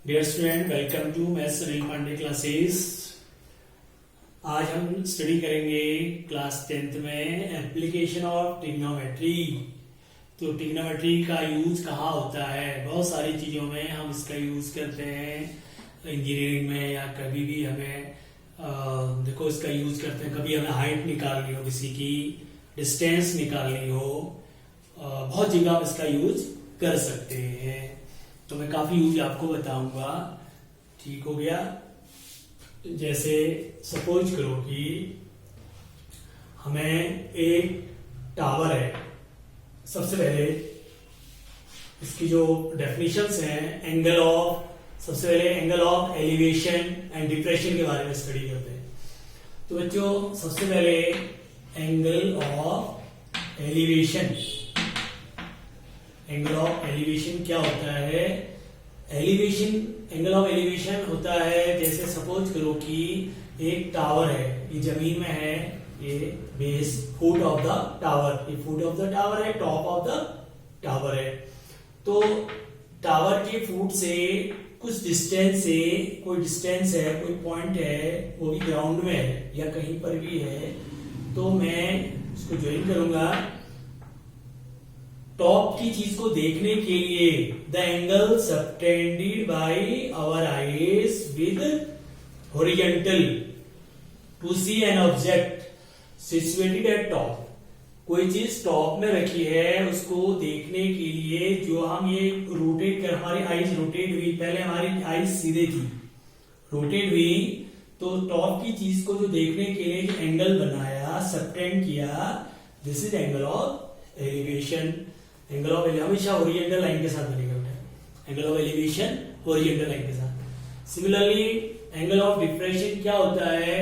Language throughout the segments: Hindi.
Dear student, welcome to maths Sunil Pandey classes. आज हम स्टडी करेंगे क्लास 10th में एप्लीकेशन ऑफ ट्रिग्नोमेट्री। तो ट्रिग्नोमेट्री का यूज कहाँ होता है? बहुत सारी चीज़ों में हम इसका यूज करते हैं, इंजीनियरिंग में या कभी भी हमें देखो इसका यूज करते हैं। कभी हमें हाइट निकालनी हो, किसी की डिस्टेंस निकालनी हो, बहुत जगह हम इसका यूज कर सकते हैं। तो मैं काफी यूज आपको बताऊंगा। ठीक हो गया। जैसे सपोज करो कि हमें एक टावर है। सबसे पहले इसकी जो डेफिनेशंस हैं, सबसे पहले angle of elevation and depression के बारे में स्टडी करते हैं। तो बच्चों, सबसे पहले angle of elevation. Angle of elevation क्या होता है? एंगल ऑफ एलिवेशन होता है, जैसे सपोज करो कि एक टावर है, ये जमीन में है, ये base foot of the tower, ये फुट ऑफ द टावर है, टॉप ऑफ द टावर है। तो टावर के फुट से कुछ डिस्टेंस से, कोई डिस्टेंस है, कोई पॉइंट है, वो भी ग्राउंड में है या कहीं पर भी है, तो मैं इसको ज्वाइन करूंगा। टॉप की चीज को देखने के लिए the angle subtended by our eyes with horizontal to see an object situated at top. कोई चीज टॉप में रखी है, उसको देखने के लिए जो हम ये रोटेट कर, हमारी आईज रोटेट हुई, पहले हमारी आईज सीधे थी, रोटेट हुई, तो टॉप की चीज को जो देखने के लिए जो एंगल बनाया, सबटेंड किया, this is angle of elevation. Angle of elevation हमेशा हॉरिजॉन्टल लाइन के साथ बनेगा बेटा। Angle of elevation horizontal line के साथ। सिमिलरली एंगल ऑफ डिप्रेशन क्या होता है?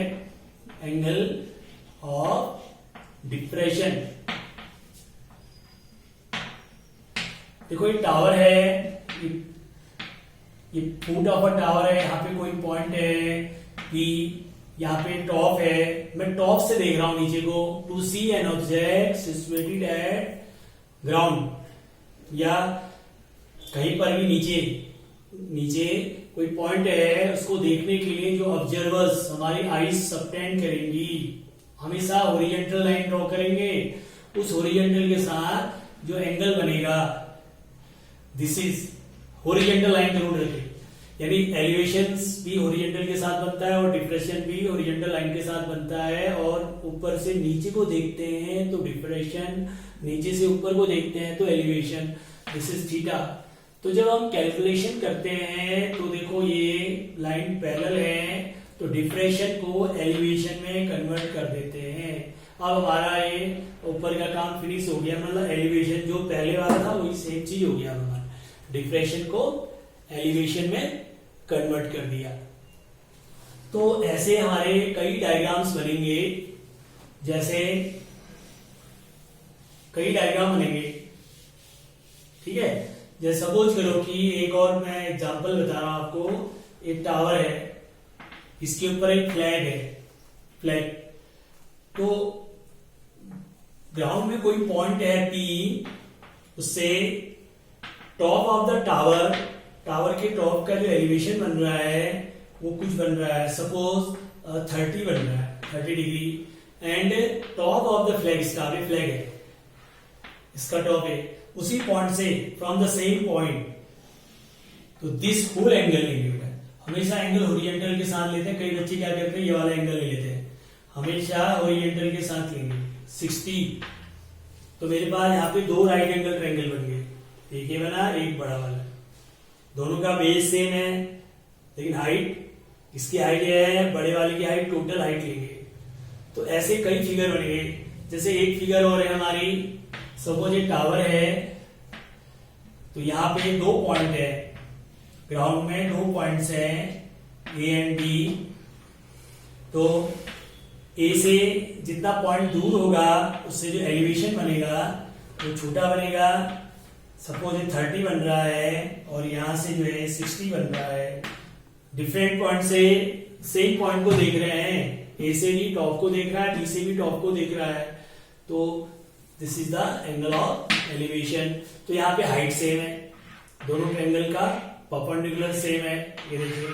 एंगल ऑफ डिप्रेशन, देखो ये टावर है, ये फुट ऑफ अ टावर है, यहाँ पे कोई पॉइंट है P, यहाँ पे टॉप है, मैं टॉप से देख रहा हूं नीचे को, to see an object situated at ground, या कहीं पर भी नीचे कोई पॉइंट है, उसको देखने के लिए जो ऑब्जर्वर्स हमारी आईज सबटेंड करेंगी, हमेशा हॉरिजॉन्टल लाइन ड्रॉ करेंगे। उस हॉरिजॉन्टल के साथ जो एंगल बनेगा, दिस इज हॉरिजॉन्टल लाइन जरूर रखें, यानी एलिवेशन भी हॉरिजॉन्टल के साथ बनता है और डिप्रेशन भी हॉरिजॉन्टल लाइन के साथ बनता है। और ऊपर से नीचे को देखते हैं तो डिप्रेशन, नीचे से ऊपर को देखते हैं तो एलिवेशन, दिस इज थीटा। तो जब हम कैलकुलेशन करते हैं तो देखो ये लाइन पैरेलल है, तो डिप्रेशन को एलिवेशन में कन्वर्ट कर देते हैं। अब हमारा ये ऊपर का काम फिनिश हो गया, मतलब एलिवेशन जो पहले वाला था वही सेम चीज हो गया, हमारा डिप्रेशन को एलिवेशन में कन्वर्ट कर दिया। तो ऐसे हमारे कई डायग्राम्स बनेंगे, जैसे कई डायग्राम बनेंगे, ठीक है। जैसे सपोज करो कि एक और मैं एग्जांपल बता रहा हूं आपको। एक टावर है, इसके ऊपर एक फ्लैग है, फ्लैग। तो ग्राउंड में कोई पॉइंट है P, उससे top of the tower, tower के टॉप का जो एलिवेशन बन रहा है वो कुछ बन रहा है, सपोज 30 बन रहा है, 30 degree. And top of the flag, इसका भी फ्लैग है, इसका टॉप है, उसी पॉइंट से, फ्रॉम द सेम पॉइंट, तो दिस होल एंगल लेंगे। हमेशा एंगल हॉरिजॉन्टल के साथ लेते हैं। कई बच्चे क्या करते हैं, ये वाला एंगल ले लेते हैं, हमेशा हॉरिजॉन्टल के साथ लेंगे 60। तो मेरे पास यहाँ पे दो राइट एंगल ट्रायंगल बन गए, एक ये बना, एक बड़ा वाला। दोनों का बेस सेम है, लेकिन हाइट, इसकी हाइट ये है, बड़े वाले की हाइट, टोटल हाइट लेंगे। तो ऐसे कई फिगर बनेंगे। जैसे एक फिगर और है हमारी, सपोज एक टावर है, तो यहाँ पे दो पॉइंट है, ग्राउंड में दो पॉइंट्स हैं A एंड B। तो A से जितना पॉइंट दूर होगा उससे जो एलिवेशन बनेगा वो छोटा बनेगा। सपोज 30 बन रहा है और यहां से जो है 60 बन रहा है। डिफरेंट पॉइंट से सेम पॉइंट को देख रहे हैं, A से भी टॉप को देख रहा है, B से भी टॉप को देख रहा है, तो this is the angle of elevation. तो यहाँ पे हाइट सेम है, दोनों ट्रायंगल का परपेंडिकुलर सेम है, ये देखिए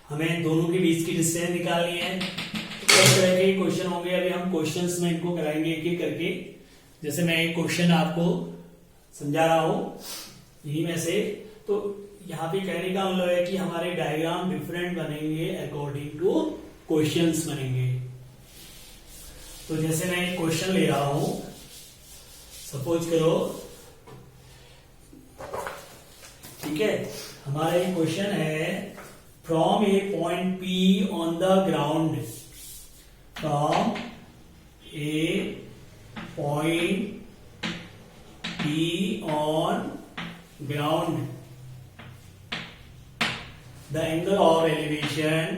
हमें दोनों के बीच की डिस्टेंस निकालनी है। तो इस तरह के क्वेश्चन होंगे, अभी हम क्वेश्चंस में इनको कराएंगे एक एक करके। जैसे मैं एक क्वेश्चन आपको समझा रहा हूं यही में से, तो यहाँ पे कहने का मतलब है कि हमारे डायग्राम डिफरेंट बनेंगे अकॉर्डिंग टू क्वेश्चंस बनेंगे। तो जैसे मैं एक क्वेश्चन ले रहा हूं, सपोज करो, ठीक है, हमारा एक क्वेश्चन है from a point P on the ground, from a point P on ground the angle of elevation,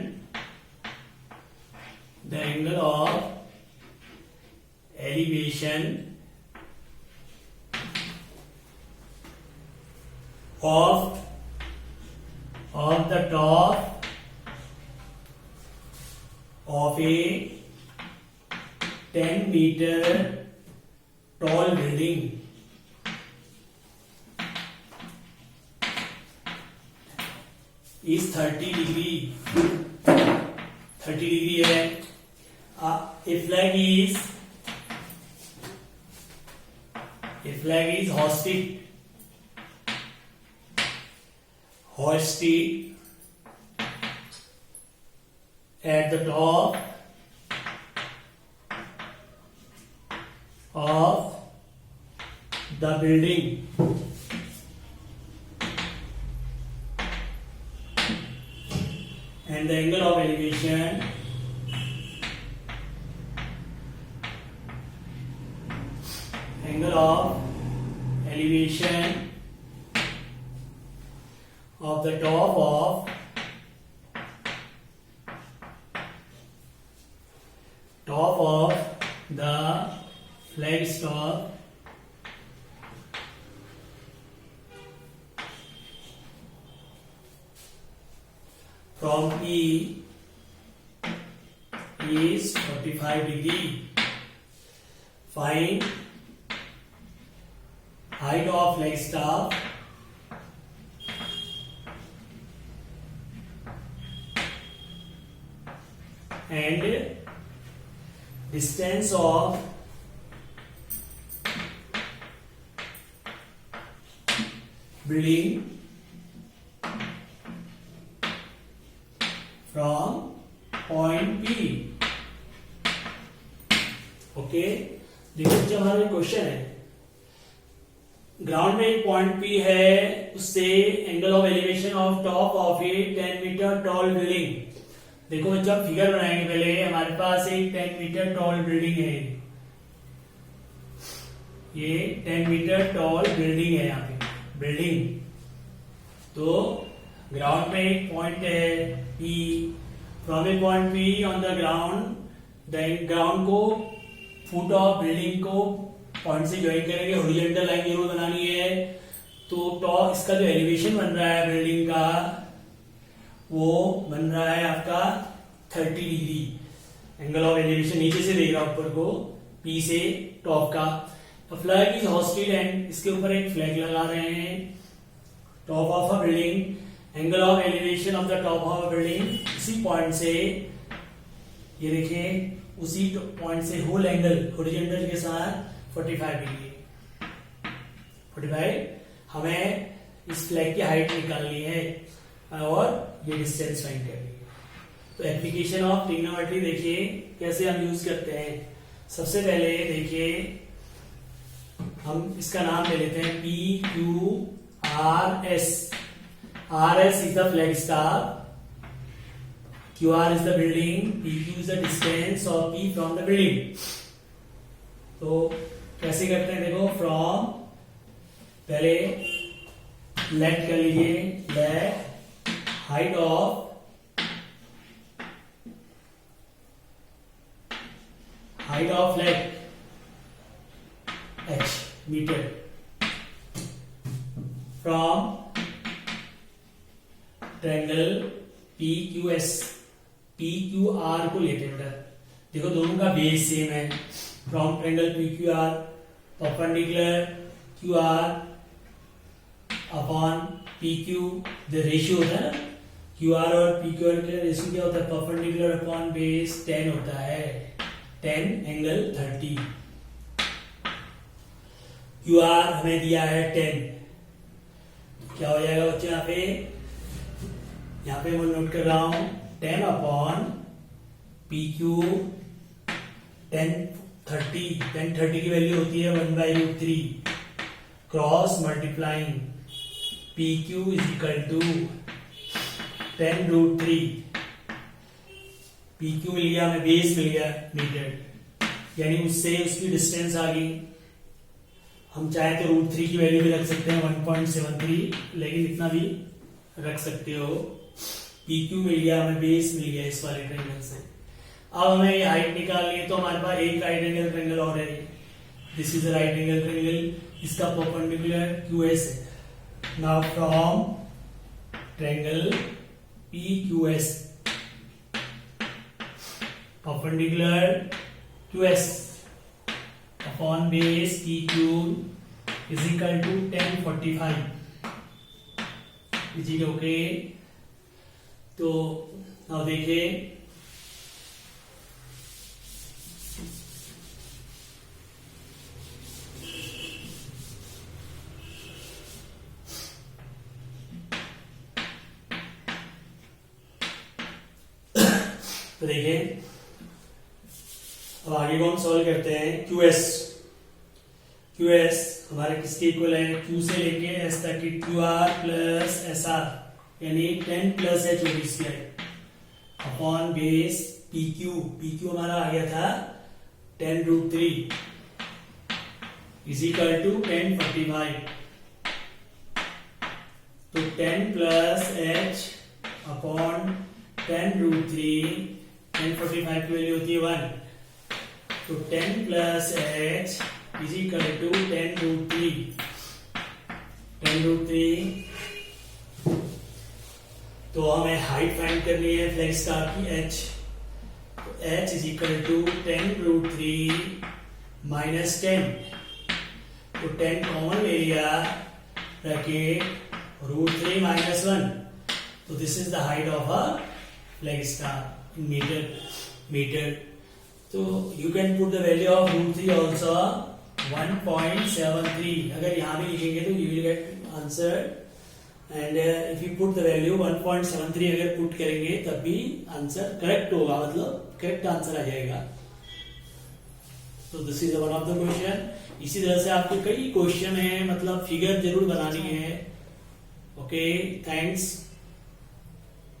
the angle of elevation of the top of a 10-meter tall building is 30 degree, 30 degree है। A flag is hoisted at the top of the building, and the angle of elevation of the top of the flagstaff from P is 45 degree. Find height of flagstaff and distance of building from point P. Okay, देखो जो हमारा क्वेश्चन है, ग्राउंड में एक पॉइंट P है, उससे angle of elevation of top of a 10 metre tall building. देखो जब फिगर बनाएंगे पहले हमारे पास एक 10 मीटर टॉल बिल्डिंग है, ये 10 मीटर टॉल बिल्डिंग है, यहाँ पे बिल्डिंग। तो ग्राउंड में एक पॉइंट है P, from a point P on the ground, then ground को फुट ऑफ बिल्डिंग को पॉइंट से ज्वाइन करेंगे, हॉरिजॉन्टल लाइन जरूर बनानी है। तो टॉप इसका जो एलिवेशन बन रहा है बिल्डिंग का, वो बन रहा है आपका 30 डिग्री। एंगल ऑफ एलिवेशन नीचे से देगा ऊपर को, P से टॉप का। फ्लैग इज होस्टेड एंड इसके ऊपर एक फ्लैग लगा रहे हैं, top of a building. Angle of elevation of the top of a building, उसी पॉइंट से, ये देखिए उसी पॉइंट से होल एंगल हॉरिजॉन्टल के साथ 45 डिग्री। 45 हमें इस फ्लैग की हाइट निकालनी है और ये डिस्टेंस फाइंड करनी है। तो एप्लीकेशन ऑफ ट्रिग्नोमेट्री देखिए कैसे हम यूज करते हैं। सबसे पहले देखिए हम इसका नाम ले लेते हैं PQRS। RS is the flagstaff, QR is the building, PQ is the distance of P from the building। तो कैसे करते हैं देखो, फ्रॉम पहले लेट कर लीजिए, let height of flag h metre from triangle PQS, PQR को लेते हैं। देखो दोनों का बेस सेम है, from triangle PQR perpendicular QR upon P Q the ratio होता है ना, क्यू आर और पी क्यू आर का रेशियो क्या होता है, परपेंडिकुलर अपॉन बेस 10 होता है, 10 एंगल 30। क्यू आर हमें दिया है 10, क्या हो जाएगा बच्चे यहाँ पे मैं नोट कर रहा हूं 10 अपॉन पी क्यू 1030 की वैल्यू होती है 1/√3 cross multiplying P Q is equal to 10√3। P Q मिल गया हमें, बेस मिल गया मीटर, यानी उससे उसकी डिस्टेंस आ गई। हम चाहे तो √3 की वैल्यू भी रख सकते हैं 1.73, लेकिन इतना भी रख सकते हो। पी क्यू मिल गया हमें, बेस मिल गया इस वाले ट्रायंगल से। अब हमें ये हाइट निकालनी है, तो हमारे पास एक राइट एंगल ट्रायंगल और है, this is right angle triangle, इसका परपेंडिकुलर QS है। Now from triangle PQS perpendicular QS upon base PQ is equal to 1045। Is it okay? तो अब देखिए तो देखिए अब आगे को हम सॉल्व करते हैं। QS हमारे किसके इक्वल है, Q से लेके S तक की QR प्लस SR, यानी 10 प्लस H होगी इसकी अपॉन बेस PQ हमारा आ गया था 10√3 इज इक्वल टू 1045। तो 10 प्लस H अपॉन 10√3, 1045 की वैल्यू होती है 1, तो 10 plus H is equal to 10√3। तो हमें हाइट फाइंड करनी है फ्लैग स्टार की H, तो H is equal to 10√3 minus 10, तो 10 कॉमन ले लिया, ब्रैकेट √3 माइनस 1, तो this is the height of a flag staff in metre. तो you can put the value of √3 also 1.73। अगर यहाँ भी लिखेंगे तो you will get answer, and if you put the value 1.73 अगर पुट करेंगे तब भी आंसर करेक्ट होगा, मतलब करेक्ट आंसर आ जाएगा। तो this is one of the question. इसी तरह से आपके कई क्वेश्चन है, मतलब फिगर जरूर बनानी है। Okay, thanks.